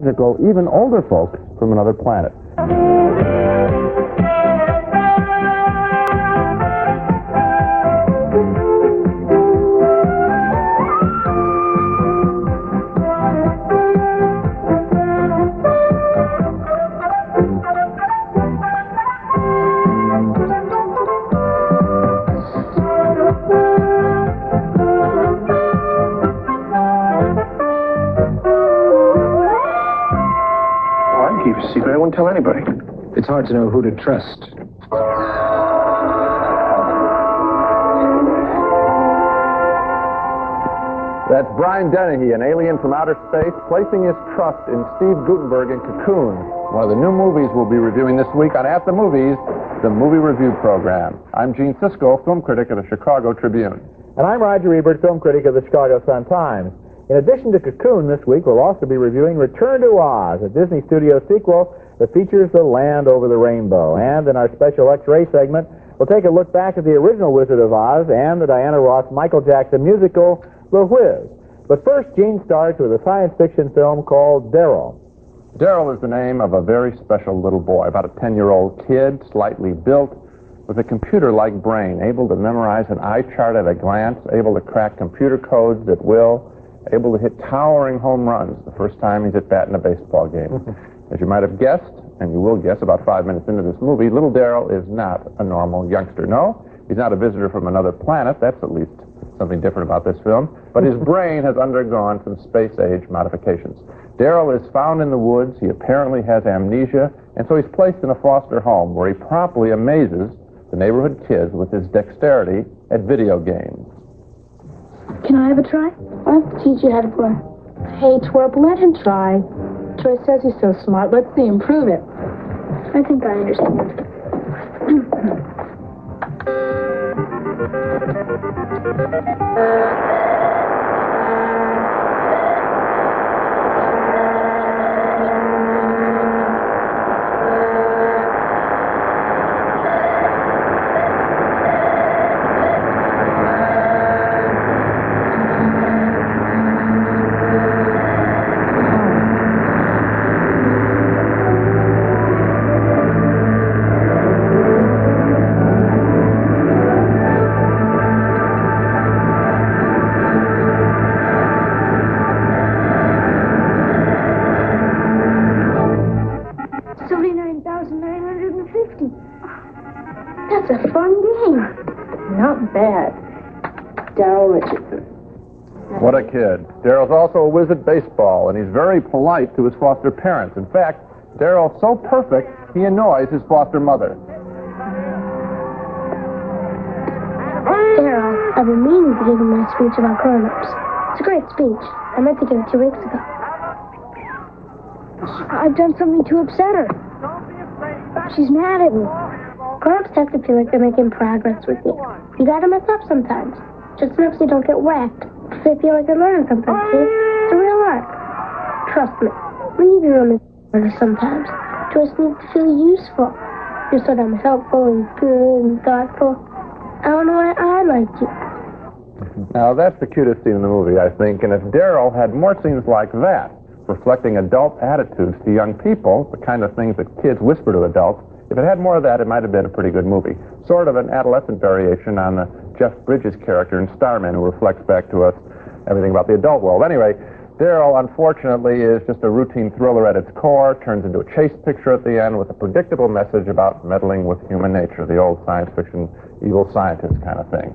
Siskel, even older folk from another planet. Secret. I won't tell anybody. It's hard to know who to trust. That's Brian Dennehy, an alien from outer space, placing his trust in Steve Guttenberg in Cocoon, one of the new movies we'll be reviewing this week on At the Movies, the movie review program. I'm Gene Siskel, film critic of the Chicago Tribune. And I'm Roger Ebert, film critic of the Chicago Sun-Times. In addition to Cocoon this week, we'll also be reviewing Return to Oz, a Disney Studios sequel that features the land over the rainbow. And in our special X-ray segment, we'll take a look back at the original Wizard of Oz and the Diana Ross Michael Jackson musical, The Whiz. But first, Gene starts with a science fiction film called D.A.R.Y.L. D.A.R.Y.L is the name of a very special little boy, about a 10-year-old kid, slightly built, with a computer-like brain, able to memorize an eye chart at a glance, able to crack computer codes at will, able to hit towering home runs the first time he's at bat in a baseball game. As you might have guessed, and you will guess about 5 minutes into this movie, little D.A.R.Y.L is not a normal youngster. No, he's not a visitor from another planet. That's at least something different about this film. But his brain has undergone some space-age modifications. D.A.R.Y.L is found in the woods. He apparently has amnesia, and so he's placed in a foster home where he promptly amazes the neighborhood kids with his dexterity at video games. Can I have a try? I'll have to teach you how to play. Hey, Twerp, let him try. Troy says he's so smart. Let's see him prove it. I think I understand. That's a fun game. Not bad. Darryl Richardson. What a kid. D.A.R.Y.L's also a whiz at baseball, and he's very polite to his foster parents. In fact, D.A.R.Yl's so perfect, he annoys his foster mother. Darryl, I've been meaning to give him my speech about grown-ups. It's a great speech. I meant to give it 2 weeks ago. I've done something to upset her. She's mad at me. Grown-ups have to feel like they're making progress with you. You gotta mess up sometimes. Just enough so you don't get whacked. They feel like they're learning something, see? It's a real art. Trust me. Reading them is harder sometimes. Just need to feel useful. You're so damn helpful and good and thoughtful. I don't know why I like you. Now, that's the cutest scene in the movie, I think, and if D.A.R.Y.L had more scenes like that, reflecting adult attitudes to young people, the kind of things that kids whisper to adults, if it had more of that, it might have been a pretty good movie. Sort of an adolescent variation on the Jeff Bridges character in Starman, who reflects back to us everything about the adult world. Anyway, D.A.R.Y.L, unfortunately, is just a routine thriller at its core, turns into a chase picture at the end with a predictable message about meddling with human nature, the old science fiction evil scientist kind of thing.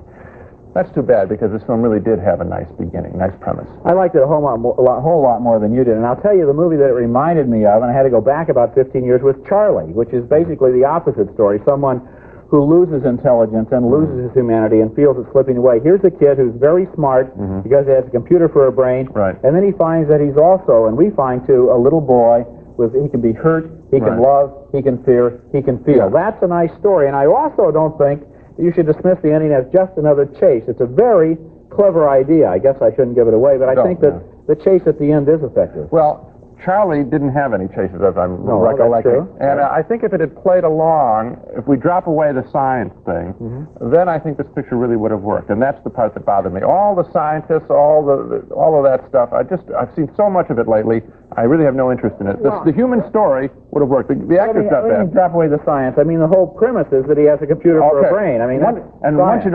That's too bad, because this film really did have a nice beginning, nice premise. I liked it a whole lot more than you did. And I'll tell you, the movie that it reminded me of, and I had to go back about 15 years, was Charlie, which is basically the opposite story. Someone who loses intelligence and loses his humanity and feels it's slipping away. Here's a kid who's very smart because he has a computer for a brain. Right. And then he finds that he's also, and we find too, a little boy with, he can be hurt, he can love, he can fear, he can feel. That's a nice story. And I also don't think you should dismiss the ending as just another chase. It's a very clever idea. I guess I shouldn't give it away, but I think that the chase at the end is effective. Well, Charlie didn't have any chases, as I'm No, recollecting. that's true. And I think if it had played along, if we drop away the science thing, then I think this picture really would have worked. And that's the part that bothered me. All the scientists, all of that stuff, I've seen so much of it lately, I really have no interest in it. The human story would have worked. The actors got that. Let me drop away the science. I mean, the whole premise is that he has a computer for a brain. I mean, once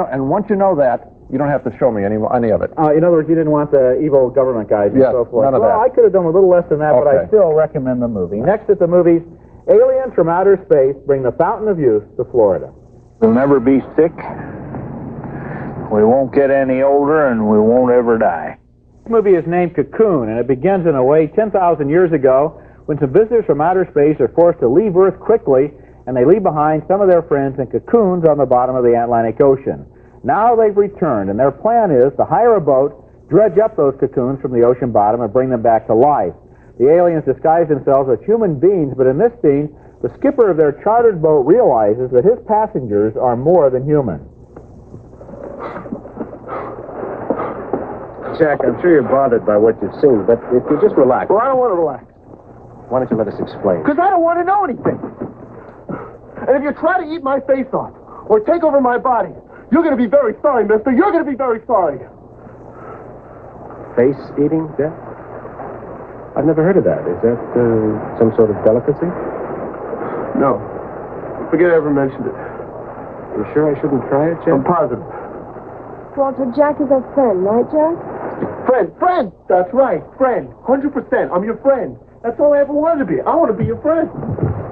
you know that, you don't have to show me any of it. In other words, you didn't want the evil government guys and so forth. None of that. I could have done a little less than that, but I still recommend the movie. Next at the movies, aliens from outer space bring the fountain of youth to Florida. We'll never be sick. We won't get any older, and we won't ever die. This movie is named Cocoon, and it begins in a way 10,000 years ago when some visitors from outer space are forced to leave Earth quickly, and they leave behind some of their friends in cocoons on the bottom of the Atlantic Ocean. Now they've returned, and their plan is to hire a boat, dredge up those cocoons from the ocean bottom, and bring them back to life. The aliens disguise themselves as human beings, but in this scene, the skipper of their chartered boat realizes that his passengers are more than human. Jack, I'm sure you're bothered by what you've seen, but if you just relax. Well, I don't want to relax. Why don't you let us explain? Because I don't want to know anything. And if you try to eat my face off or take over my body, you're going to be very sorry, mister. You're going to be very sorry. Face eating, Jack? I've never heard of that. Is that some sort of delicacy? No. Forget I ever mentioned it. You sure I shouldn't try it, Jack? I'm positive. Walter, Jack is our friend, right, Jack? Friend. That's right. Friend. 100%. I'm your friend. That's all I ever wanted to be. I want to be your friend.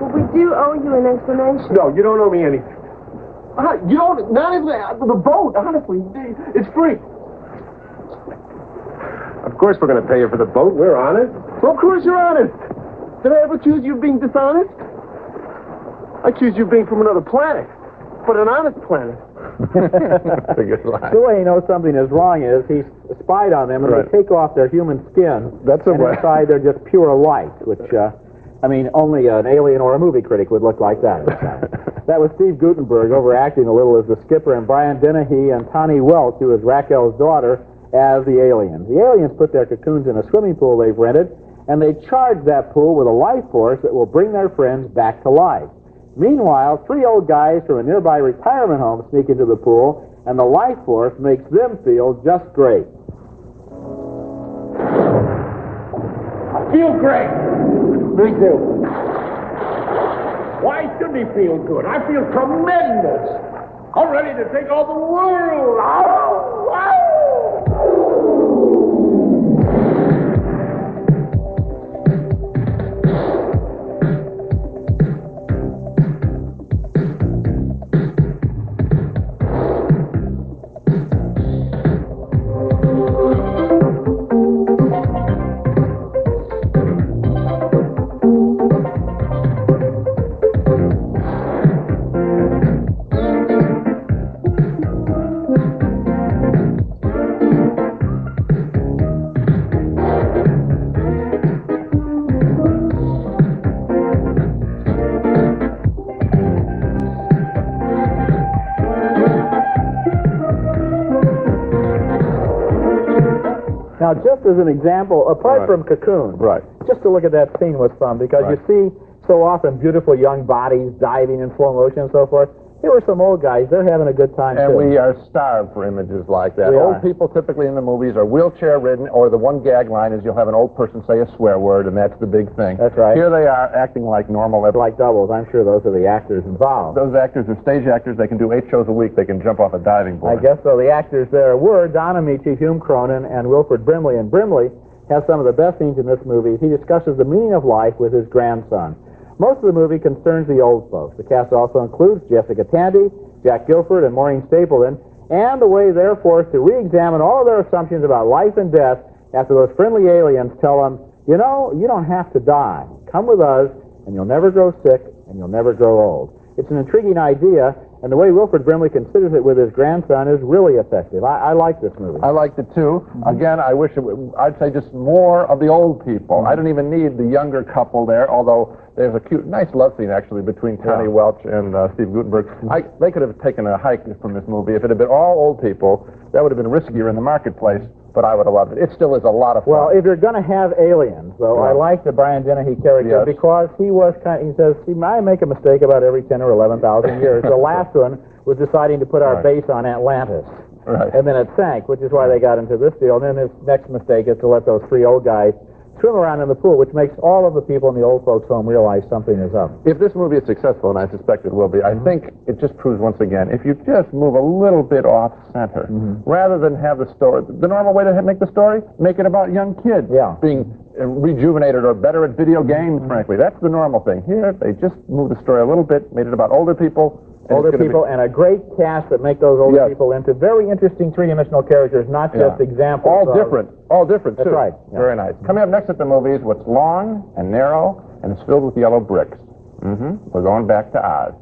Well, we do owe you an explanation. No, you don't owe me anything. You don't, not even the boat, honestly. It's free. Of course we're going to pay you for the boat. We're honest. Well, of course you're honest. Did I ever accuse you of being dishonest? I accuse you of being from another planet, but an honest planet. That's a good line. The way he knows something is wrong is he's spied on them, and they take off their human skin, That's a and way. inside they're just pure light, which, only an alien or a movie critic would look like that. That was Steve Guttenberg overacting a little as the skipper, and Brian Dennehy and Tani Welch, who is Raquel's daughter, as the aliens. The aliens put their cocoons in a swimming pool they've rented, and they charge that pool with a life force that will bring their friends back to life. Meanwhile, 3 old guys from a nearby retirement home sneak into the pool, and the life force makes them feel just great. I feel great. Me too. Why shouldn't he feel good? I feel tremendous. I'm ready to take all the world. Ow! Ow! Now, just as an example, apart from Cocoon, just to look at that scene was fun, because you see so often beautiful young bodies diving in slow motion and so forth. Here were some old guys. They're having a good time, And too. we are starved for images like that. We Old are. people typically in the movies are wheelchair-ridden, or the one gag line is you'll have an old person say a swear word, and that's the big thing. That's right. Here they are acting like normal. Like doubles. I'm sure those are the actors involved. Those actors are stage actors. They can do 8 shows a week. They can jump off a diving board. I guess so. The actors there were Don Amici, Hume Cronin, and Wilford Brimley. And Brimley has some of the best scenes in this movie. He discusses the meaning of life with his grandson. Most of the movie concerns the old folks. The cast also includes Jessica Tandy, Jack Guilford, and Maureen Stapleton, and the way they're forced to re-examine all of their assumptions about life and death after those friendly aliens tell them, you know, you don't have to die. Come with us, and you'll never grow sick, and you'll never grow old. It's an intriguing idea, and the way Wilford Brimley considers it with his grandson is really effective. I like this movie. I liked it, too. Again, I wish I'd say just more of the old people. I don't even need the younger couple there, although there's a cute, nice love scene, actually, between Tani Welch and Steve Guttenberg. They could have taken a hike from this movie. If it had been all old people, that would have been riskier in the marketplace. but I would have loved it. It still is a lot of fun. Well, if you're going to have aliens, though, I like the Brian Dennehy character because he says, he might make a mistake about every 10 or 11,000 years. The last one was deciding to put our base on Atlantis. Right. And then it sank, which is why they got into this deal. And then his next mistake is to let those three old guys swim around in the pool, which makes all of the people in the old folks' home realize something is up. If this movie is successful, and I suspect it will be, I think it just proves once again, if you just move a little bit off center, rather than have the story, the normal way to make the story, make it about young kids being rejuvenated or better at video games, frankly. That's the normal thing. Here, they just moved the story a little bit, made it about older people. And a great cast that make those older people into very interesting three-dimensional characters, not just examples. All different, too. That's right. Very nice. Coming up next at the movies, what's long and narrow and is filled with yellow bricks. We're going back to Oz.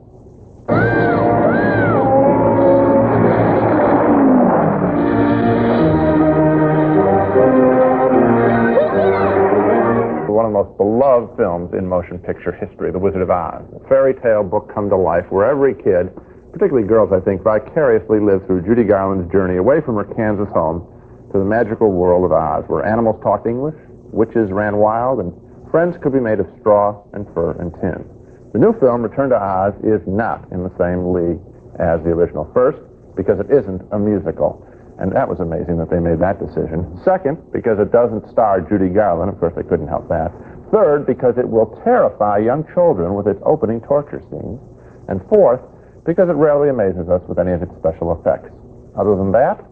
One of the most beloved films in motion picture history, The Wizard of Oz. A fairy tale book come to life where every kid, particularly girls, I think, vicariously lived through Judy Garland's journey away from her Kansas home to the magical world of Oz, where animals talked English, witches ran wild, and friends could be made of straw and fur and tin. The new film, Return to Oz, is not in the same league as the original. First, because it isn't a musical. And that was amazing that they made that decision. Second, because it doesn't star Judy Garland. Of course, they couldn't help that. Third, because it will terrify young children with its opening torture scenes. And fourth, because it rarely amazes us with any of its special effects. Other than that,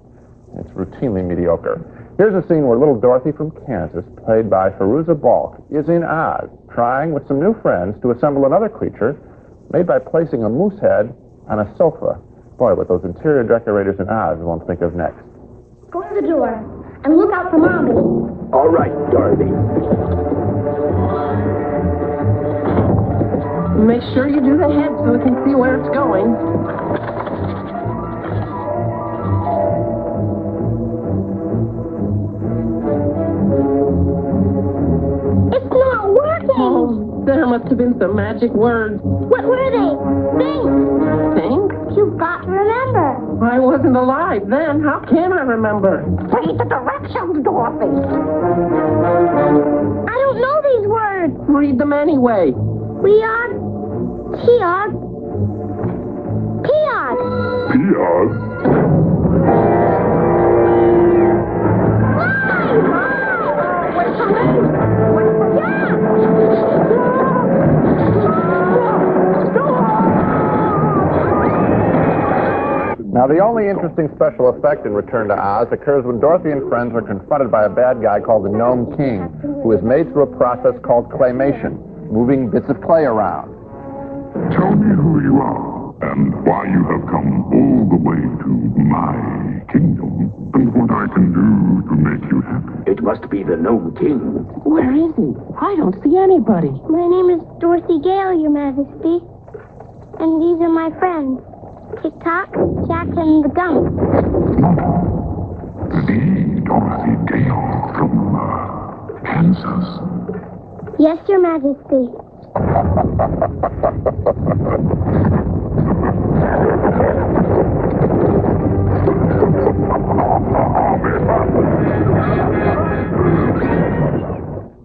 it's routinely mediocre. Here's a scene where little Dorothy from Kansas, played by Fairuza Balk, is in Oz, trying with some new friends to assemble another creature made by placing a moose head on a sofa. Boy, what those interior decorators in Oz won't think of next. Go to the door and look out for Mommy. All right, Dorothy. Make sure you do the head so we can see where it's going. It's not working. Oh, there must have been some magic words. What were they? Think. Think? You've got to remember. I wasn't alive then. How can I remember? Read the directions, Dorothy. I don't know these words. Read them anyway. Peod. Peod. Peod. Wait for me. Now, the only interesting special effect in Return to Oz occurs when Dorothy and friends are confronted by a bad guy called the Gnome King, who is made through a process called claymation, moving bits of clay around. Tell me who you are and why you have come all the way to my kingdom and what I can do to make you happy. It must be the Gnome King. Where is he? I don't see anybody. My name is Dorothy Gale, Your Majesty. And these are my friends. Tick-Tock, Jack, and the Gump. The Dorothy Gale from Kansas. Yes, Your Majesty.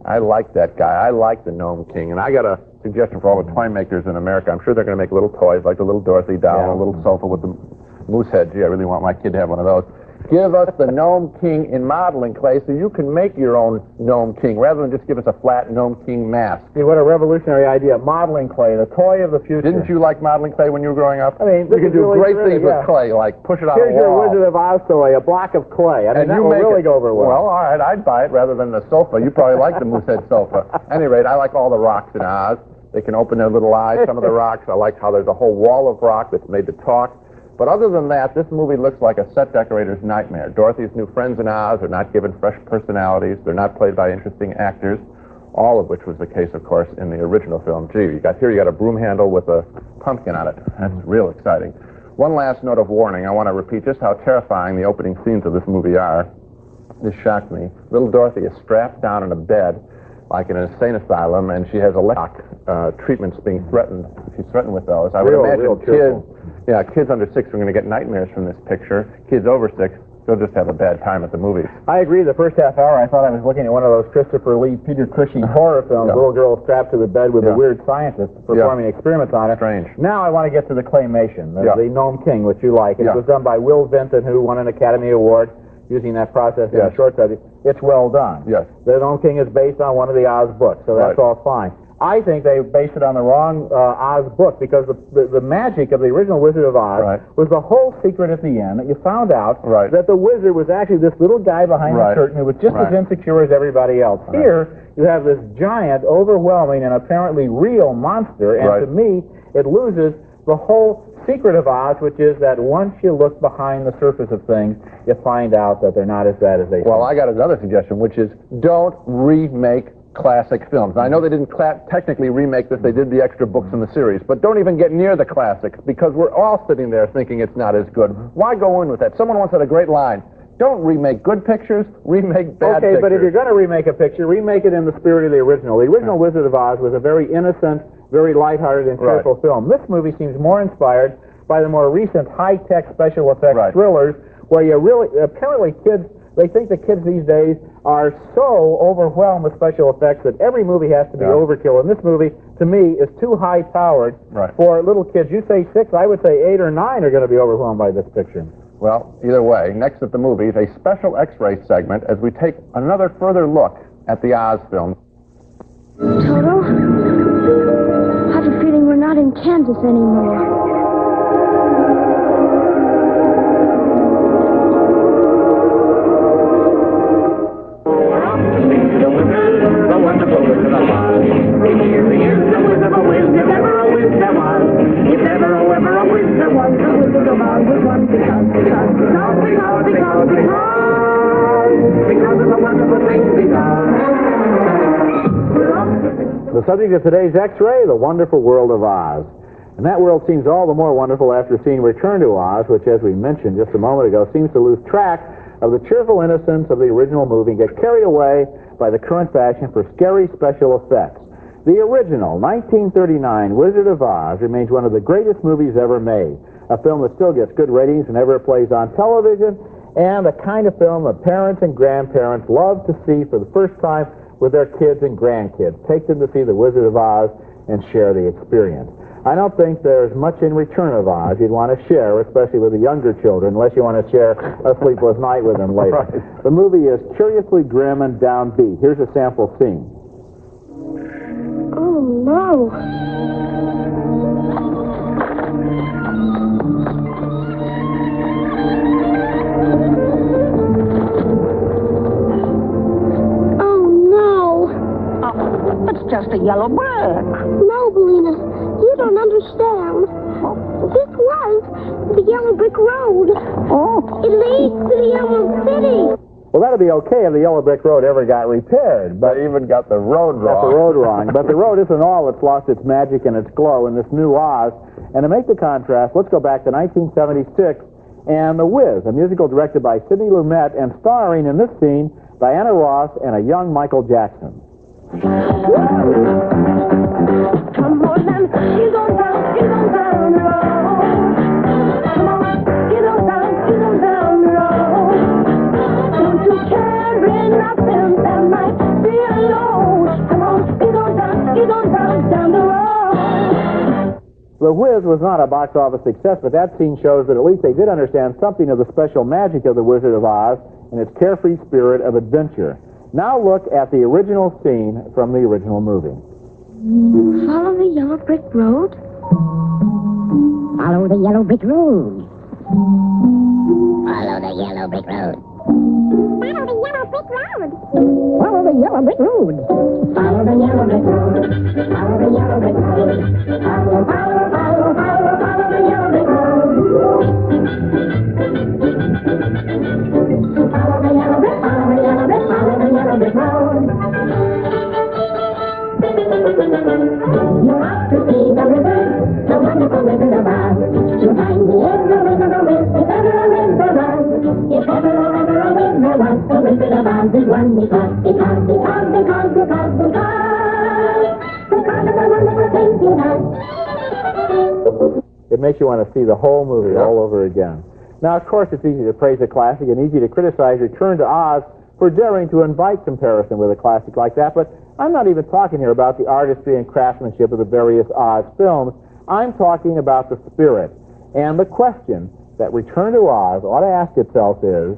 I like that guy. I like the Gnome King. And I got a suggestion for all the toy makers in America. I'm sure they're going to make little toys like the little Dorothy doll, a little sofa with the moose head. Gee, I really want my kid to have one of those. Give us the Gnome King in modeling clay so you can make your own Gnome King rather than just give us a flat Gnome King mask. See, what a revolutionary idea. Modeling clay, the toy of the future. Didn't you like modeling clay when you were growing up? I mean, you can do great things with clay, like push it on a wall. Here's your Wizard of Oz toy, a block of clay. I mean, that will really go over well. Well, all right, I'd buy it rather than the sofa. You probably like the moose head sofa. At any rate, I like all the rocks in Oz. They can open their little eyes, some of the rocks. I like how there's a whole wall of rock that's made to talk. But other than that, this movie looks like a set decorator's nightmare. Dorothy's new friends in Oz are not given fresh personalities. They're not played by interesting actors, all of which was the case, of course, in the original film. Gee, you got a broom handle with a pumpkin on it. That's real exciting. One last note of warning. I want to repeat just how terrifying the opening scenes of this movie are. This shocked me. Little Dorothy is strapped down in a bed like in an insane asylum, and she has electric treatments being threatened. She's threatened with those. I would imagine kids under 6 are going to get nightmares from this picture. Kids over 6, You'll just have a bad time at the movies. I agree. The first half hour, I thought I was looking at one of those Christopher Lee, Peter Cushing horror films. Yeah. Little girl strapped to the bed with a weird scientist performing experiments on her. Strange. Now I want to get to the claymation, the Gnome King, which you like. And it was done by Will Vinton, who won an Academy Award using that process in a short subject. It's well done. Yes. The Gnome King is based on one of the Oz books, so that's all fine. I think they based it on the wrong Oz book, because the magic of the original Wizard of Oz was the whole secret at the end, that you found out that the wizard was actually this little guy behind the curtain who was just as insecure as everybody else. Here, you have this giant, overwhelming, and apparently real monster, and to me, it loses the whole secret of Oz, which is that once you look behind the surface of things, you find out that they're not as bad as they seem. Well, I got another suggestion, which is don't remake classic films. I know they didn't technically remake this, they did the extra books in the series, but don't even get near the classics, because we're all sitting there thinking it's not as good. Why go in with that? Someone once had a great line, don't remake good pictures, remake bad pictures. Okay, but if you're going to remake a picture, remake it in the spirit of the original. The original Wizard of Oz was a very innocent, very lighthearted and cheerful film. This movie seems more inspired by the more recent high-tech special effects thrillers, where you really, apparently kids, they think the kids these days are so overwhelmed with special effects that every movie has to be overkill. And this movie, to me, is too high-powered for little kids. You say 6, I would say 8 or 9 are going to be overwhelmed by this picture. Well, either way, next at the movies, a special X-ray segment as we take another further look at the Oz film. Toto, I have a feeling we're not in Kansas anymore. The subject of today's X-ray, the wonderful world of Oz. And that world seems all the more wonderful after seeing Return to Oz, which, as we mentioned just a moment ago, seems to lose track of the cheerful innocence of the original movie and get carried away by the current fashion for scary special effects. The original 1939 Wizard of Oz remains one of the greatest movies ever made, a film that still gets good ratings whenever it plays on television, and the kind of film that parents and grandparents love to see for the first time with their kids and grandkids. Take them to see The Wizard of Oz and share the experience. I don't think there's much in Return of Oz you'd want to share, especially with the younger children, unless you want to share A Sleepless Night with them later. The movie is curiously grim and downbeat. Here's a sample scene. Oh, no. It's just a yellow brick. No, Belina, you don't understand. This was the Yellow Brick Road. It leads to the Yellow City. Well, that'd be okay if the Yellow Brick Road ever got repaired, but they even got the road wrong. Got the road wrong. But the road isn't all that's lost its magic and its glow in this new Oz. And to make the contrast, let's go back to 1976 and The Wiz, a musical directed by Sidney Lumet and starring in this scene Diana Ross and a young Michael Jackson. Come on, then, get on down the road. Come on, get on down the road. Don't you carry nothing that might be alone. Come on, get on down the road. The Wiz was not a box office success, but that scene shows that at least they did understand something of the special magic of The Wizard of Oz and its carefree spirit of adventure. Now look at the original scene from the original movie. Follow the Yellow Brick Road? Follow the Yellow Brick Road. Follow the Yellow Brick Road. Follow the Yellow Brick Road. Follow the Yellow Brick Road. Follow the Yellow Brick Road. Follow the Yellow Brick Road. Follow the Yellow Brick Road. Follow the Yellow Brick, follow the Yellow Brick, follow the Yellow Brick Road. You're off to see the river, the wonderful Wizard of Oz. You'll find the Wizard of Oz, if ever a river was. If ever a river was, the Wizard of Oz is one because of the wonderful things he does. It makes you want to see the whole movie all over again. Now, of course, it's easy to praise a classic and easy to criticize Return to Oz for daring to invite comparison with a classic like that, but I'm not even talking here about the artistry and craftsmanship of the various Oz films. I'm talking about the spirit. And the question that Return to Oz ought to ask itself is,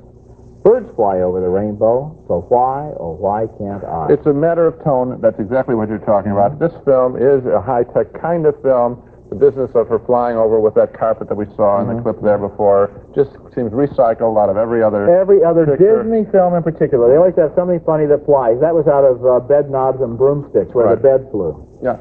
birds fly over the rainbow, so why or why can't Oz? It's a matter of tone. That's exactly what you're talking about. This film is a high-tech kind of film. The business of her flying over with that carpet that we saw in the clip there before just seems recycled out of every other picture. Disney film in particular. They always have something funny that flies. That was out of Bed Knobs and Broomsticks, where the bed flew. Yeah.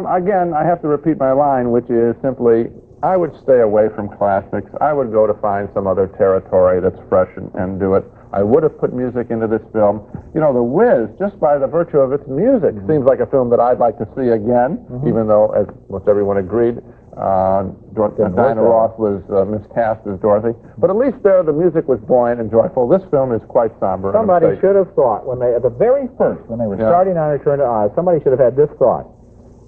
Again, I have to repeat my line, which is simply, I would stay away from classics. I would go to find some other territory that's fresh and do it. I would have put music into this film. You know, The Wiz, just by the virtue of its music, seems like a film that I'd like to see again, even though, as most everyone agreed, Diana Ross was miscast as Dorothy. But at least there, the music was buoyant and joyful. This film is quite somber. Somebody should have thought, when they, at the very first, when they were starting on Return to Oz, somebody should have had this thought.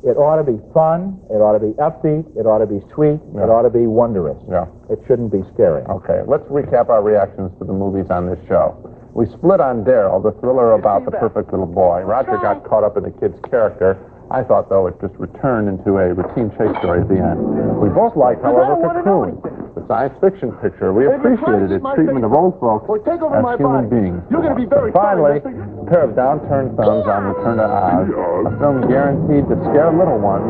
It ought to be fun, it ought to be upbeat, it ought to be sweet, it ought to be wondrous. Yeah. It shouldn't be scary. Okay, let's recap our reactions to the movies on this show. We split on D.A.R.Y.L, the thriller about the perfect little boy. Roger got caught up in the kid's character. I thought, though, it just returned into a routine chase story at the end. We both liked, however, Cocoon, the science fiction picture. We appreciated its treatment of old folks as human beings. You're going to be very Finally, a pair of downturned thumbs on Return to Oz, a film guaranteed to scare little ones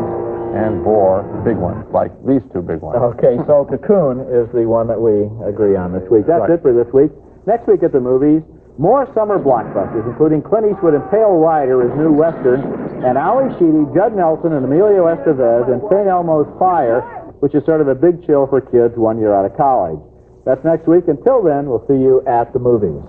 and bore big ones, like these two big ones. Okay, so Cocoon is the one that we agree on this week. That's it for this week. Next week at the movies, more summer blockbusters, including Clint Eastwood and Pale Rider, his new Western, and Ali Sheedy, Judd Nelson, and Emilio Estevez in St. Elmo's Fire, which is sort of a big chill for kids 1 year out of college. That's next week. Until then, we'll see you at the movies.